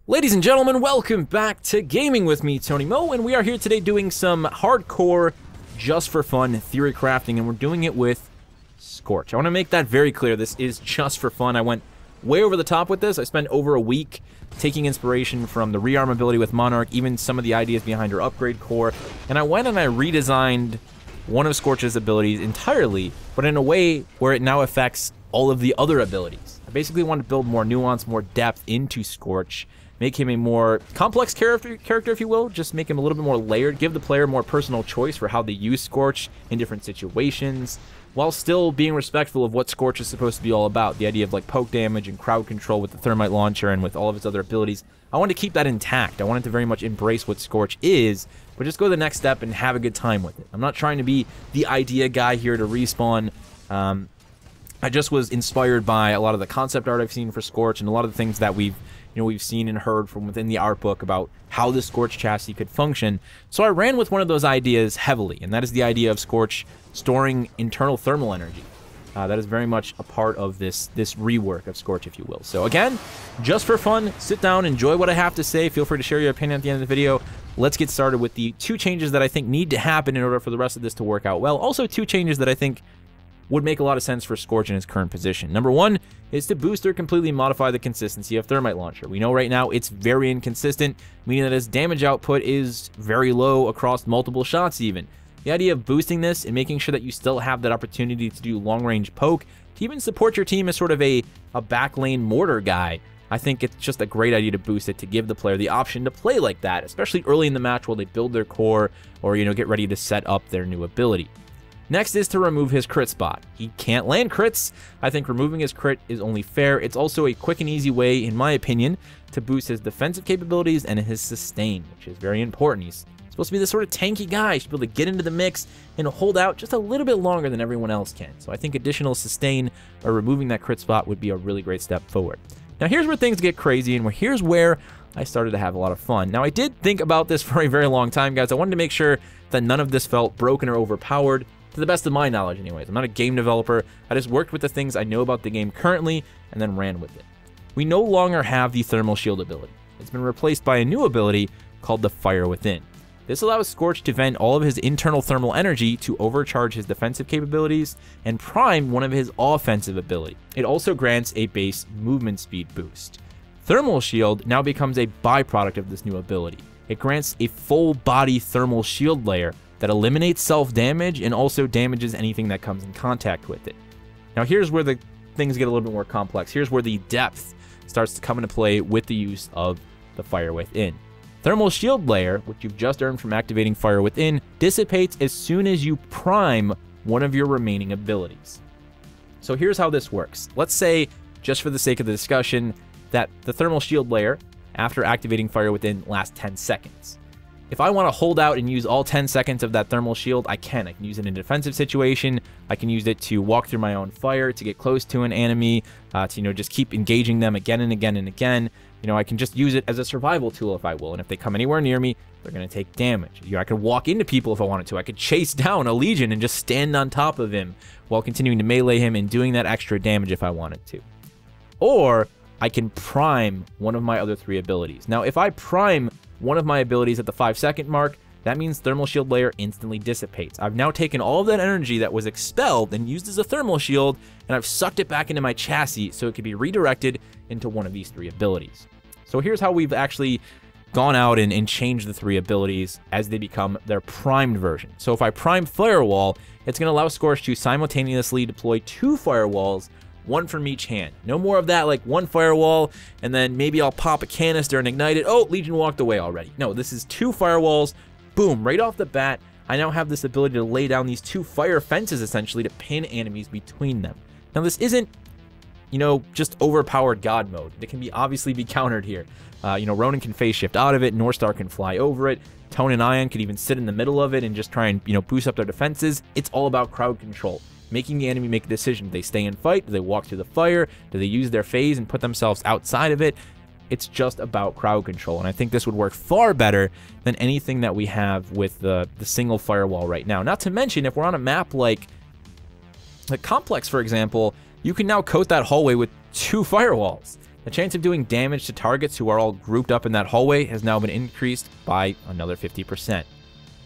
Ladies and gentlemen, welcome back to Gaming with me, Tony Mo, and we are here today doing some hardcore, just for fun, theory crafting, and we're doing it with Scorch. I want to make that very clear. This is just for fun. I went way over the top with this. I spent over a week taking inspiration from the rearm ability with Monarch, even some of the ideas behind her upgrade core, and I went and I redesigned one of Scorch's abilities entirely, but in a way where it now affects all of the other abilities. I basically want to build more nuance, more depth into Scorch, make him a more complex character, if you will, just make him a little bit more layered, give the player more personal choice for how they use Scorch in different situations, while still being respectful of what Scorch is supposed to be all about, the idea of like poke damage and crowd control with the thermite launcher and with all of its other abilities. I want to keep that intact. I want it to very much embrace what Scorch is, but just go the next step and have a good time with it. I'm not trying to be the idea guy here to respawn. I just was inspired by a lot of the concept art I've seen for Scorch and a lot of the things that we've seen and heard from within the art book about how the Scorch chassis could function. So I ran with one of those ideas heavily, and that is the idea of Scorch storing internal thermal energy. That is very much a part of this rework of Scorch, if you will. So again, just for fun, sit down, enjoy what I have to say. Feel free to share your opinion at the end of the video. Let's get started with the 2 changes that I think need to happen in order for the rest of this to work out well. Also 2 changes that I think would make a lot of sense for Scorch in his current position. Number 1 is to boost or completely modify the consistency of Thermite Launcher. We know right now it's very inconsistent, meaning that his damage output is very low across multiple shots even. The idea of boosting this and making sure that you still have that opportunity to do long-range poke, to even support your team as sort of a backlane mortar guy, I think it's just a great idea to boost it, to give the player the option to play like that, especially early in the match while they build their core or, get ready to set up their new ability. Next is to remove his crit spot. He can't land crits. I think removing his crit is only fair. It's also a quick and easy way, in my opinion, to boost his defensive capabilities and his sustain, which is very important. He's supposed to be this sort of tanky guy. He should be able to get into the mix and hold out just a little bit longer than everyone else can. So I think additional sustain or removing that crit spot would be a really great step forward. Now here's where things get crazy, and here's where I started to have a lot of fun. Now I did think about this for a very long time, guys. I wanted to make sure that none of this felt broken or overpowered. To the best of my knowledge anyways. I'm not a game developer. I just worked with the things I know about the game currently and then ran with it. We no longer have the Thermal Shield ability. It's been replaced by a new ability called the Fire Within. This allows Scorch to vent all of his internal thermal energy to overcharge his defensive capabilities and prime one of his offensive abilities. It also grants a base movement speed boost. Thermal Shield now becomes a byproduct of this new ability. It grants a full body thermal shield layer that eliminates self-damage and also damages anything that comes in contact with it. Now here's where the things get a little bit more complex. Here's where the depth starts to come into play with the use of the Fire Within. Thermal Shield Layer, which you've just earned from activating Fire Within, dissipates as soon as you prime one of your remaining abilities. So here's how this works. Let's say, just for the sake of the discussion, that the Thermal Shield Layer, after activating Fire Within, lasts 10 seconds. If I want to hold out and use all 10 seconds of that thermal shield, I can. I can use it in a defensive situation. I can use it to walk through my own fire, to get close to an enemy, to, just keep engaging them again and again and again. I can just use it as a survival tool if I will. And if they come anywhere near me, they're going to take damage. I could walk into people if I wanted to. I could chase down a Legion and just stand on top of him while continuing to melee him and doing that extra damage if I wanted to. Or I can prime one of my other 3 abilities. Now, if I prime one of my abilities at the 5-second mark, that means Thermal Shield Layer instantly dissipates. I've now taken all of that energy that was expelled and used as a thermal shield, and I've sucked it back into my chassis so it can be redirected into one of these 3 abilities. So here's how we've actually gone out and changed the 3 abilities as they become their primed version. So if I prime Firewall, it's going to allow Scorch to simultaneously deploy 2 firewalls, 1 from each hand. No more of that, like 1 firewall, and then maybe I'll pop a canister and ignite it. Oh, Legion walked away already. No, this is 2 firewalls. Boom, right off the bat, I now have this ability to lay down these 2 fire fences, essentially, to pin enemies between them. Now, this isn't, just overpowered God mode. It can obviously be countered here. Ronin can phase shift out of it. Northstar can fly over it. Tone and Ion could even sit in the middle of it and just try and, boost up their defenses. It's all about crowd control. Making the enemy make a decision. Do they stay and fight? Do they walk through the fire? Do they use their phase and put themselves outside of it? It's just about crowd control, and I think this would work far better than anything that we have with the single firewall right now. Not to mention, if we're on a map like The complex, for example, you can now coat that hallway with 2 firewalls. The chance of doing damage to targets who are all grouped up in that hallway has now been increased by another 50%.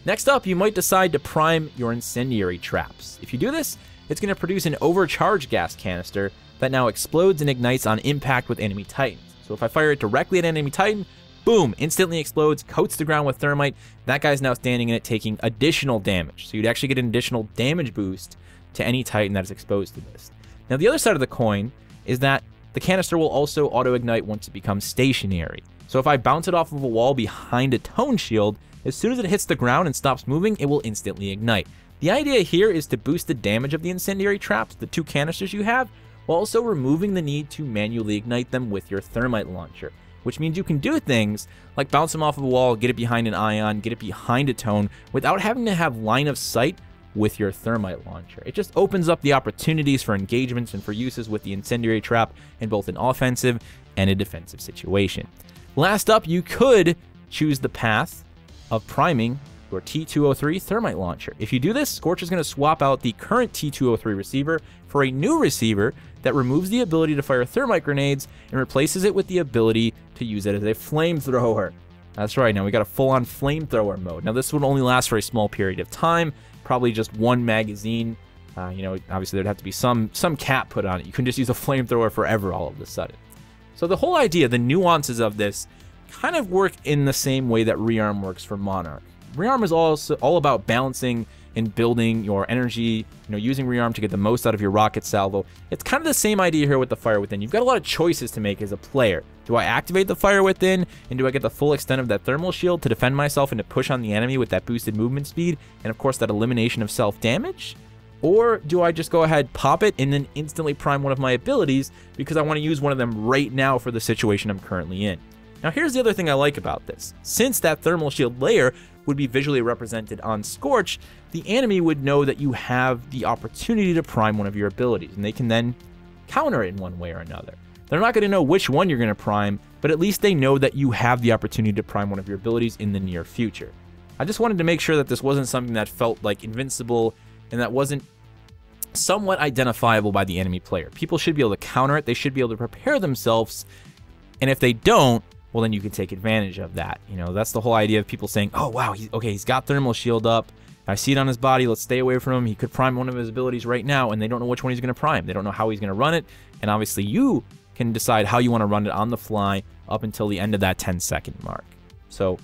Next up, you might decide to prime your incendiary traps. If you do this, it's going to produce an overcharged gas canister that now explodes and ignites on impact with enemy titans. So if I fire it directly at an enemy titan, boom, instantly explodes, coats the ground with thermite. That guy's now standing in it taking additional damage. So you'd actually get an additional damage boost to any titan that is exposed to this. Now the other side of the coin is that the canister will also auto-ignite once it becomes stationary. So if I bounce it off of a wall behind a tone shield, as soon as it hits the ground and stops moving, it will instantly ignite. The idea here is to boost the damage of the incendiary traps, the 2 canisters you have, while also removing the need to manually ignite them with your thermite launcher, which means you can do things like bounce them off of a wall, get it behind an ion, get it behind a tone, without having to have line of sight with your thermite launcher. It just opens up the opportunities for engagements and for uses with the incendiary trap in both an offensive and a defensive situation. Last up, you could choose the path of priming your T203 thermite launcher. If you do this, Scorch is going to swap out the current T203 receiver for a new receiver that removes the ability to fire thermite grenades and replaces it with the ability to use it as a flamethrower. That's right, now we got a full-on flamethrower mode. Now this would only last for a small period of time, probably just 1 magazine. You know, obviously there'd have to be some cap put on it. You couldn't just use a flamethrower forever all of a sudden. So the whole idea, the nuances of this, kind of work in the same way that Rearm works for Monarch. Rearm is also all about balancing and building your energy, you know, using Rearm to get the most out of your rocket salvo. It's kind of the same idea here with the Fire Within. You've got a lot of choices to make as a player. Do I activate the Fire Within, and do I get the full extent of that thermal shield to defend myself and to push on the enemy with that boosted movement speed, and of course that elimination of self-damage? Or do I just go ahead, pop it, and then instantly prime one of my abilities because I want to use one of them right now for the situation I'm currently in? Now here's the other thing I like about this. Since that thermal shield layer would be visually represented on Scorch, the enemy would know that you have the opportunity to prime one of your abilities, and they can then counter it in one way or another. They're not going to know which one you're going to prime, but at least they know that you have the opportunity to prime one of your abilities in the near future. I just wanted to make sure that this wasn't something that felt like invincible and that wasn't somewhat identifiable by the enemy player. People should be able to counter it, they should be able to prepare themselves, and if they don't, well, then you can take advantage of that. You know, that's the whole idea of people saying, oh, wow, he's got thermal shield up. I see it on his body. Let's stay away from him. He could prime one of his abilities right now, and they don't know which one he's going to prime. They don't know how he's going to run it, and obviously you can decide how you want to run it on the fly up until the end of that 10-second mark. So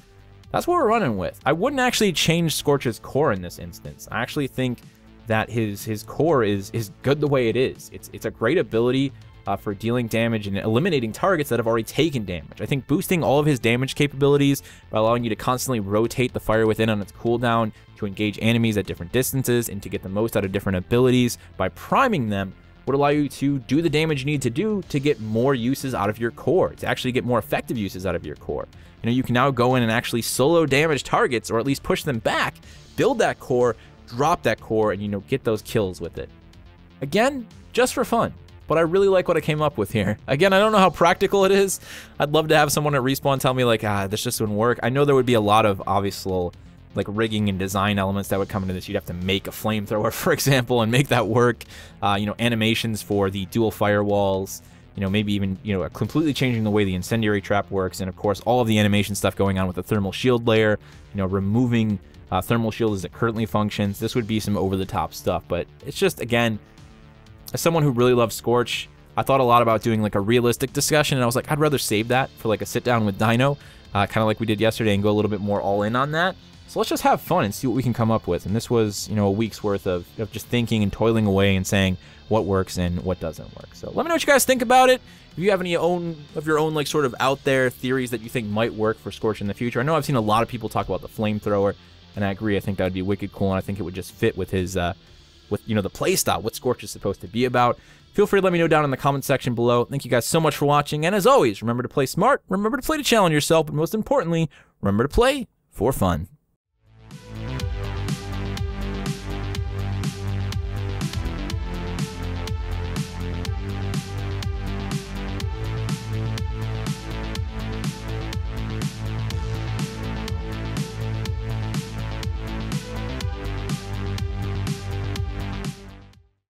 that's what we're running with. I wouldn't actually change Scorch's core in this instance. I actually think that his core is good the way it is. It's a great ability for dealing damage and eliminating targets that have already taken damage. I think boosting all of his damage capabilities by allowing you to constantly rotate the Fire Within on its cooldown to engage enemies at different distances and to get the most out of different abilities by priming them would allow you to do the damage you need to do to get more uses out of your core, to actually get more effective uses out of your core. You know, you can now go in and actually solo damage targets, or at least push them back, build that core, drop that core, and, you know, get those kills with it. Again, just for fun. But I really like what I came up with here. Again, I don't know how practical it is. I'd love to have someone at Respawn tell me, like, this just wouldn't work. I know there would be a lot of obvious little, like, rigging and design elements that would come into this. You'd have to make a flamethrower, for example, and make that work. You know, animations for the dual firewalls. You know, maybe even, you know, completely changing the way the incendiary trap works. And, of course, all of the animation stuff going on with the thermal shield layer. You know, removing thermal shield as it currently functions. This would be some over-the-top stuff. But it's just, again, as someone who really loves Scorch, I thought a lot about doing like a realistic discussion, and I was like, I'd rather save that for like a sit down with Dino, kind of like we did yesterday, and go a little bit more all in on that. So let's just have fun and see what we can come up with. And this was, you know, a week's worth of just thinking and toiling away and saying what works and what doesn't work. So let me know what you guys think about it. If you have any of your own like sort of out there theories that you think might work for Scorch in the future. I know I've seen a lot of people talk about the flamethrower, and I agree. I think that would be wicked cool, and I think it would just fit with his with, you know, the playstyle, what Scorch is supposed to be about. Feel free to let me know down in the comment section below. Thank you guys so much for watching, and as always, remember to play smart, remember to play to challenge yourself, but most importantly, remember to play for fun.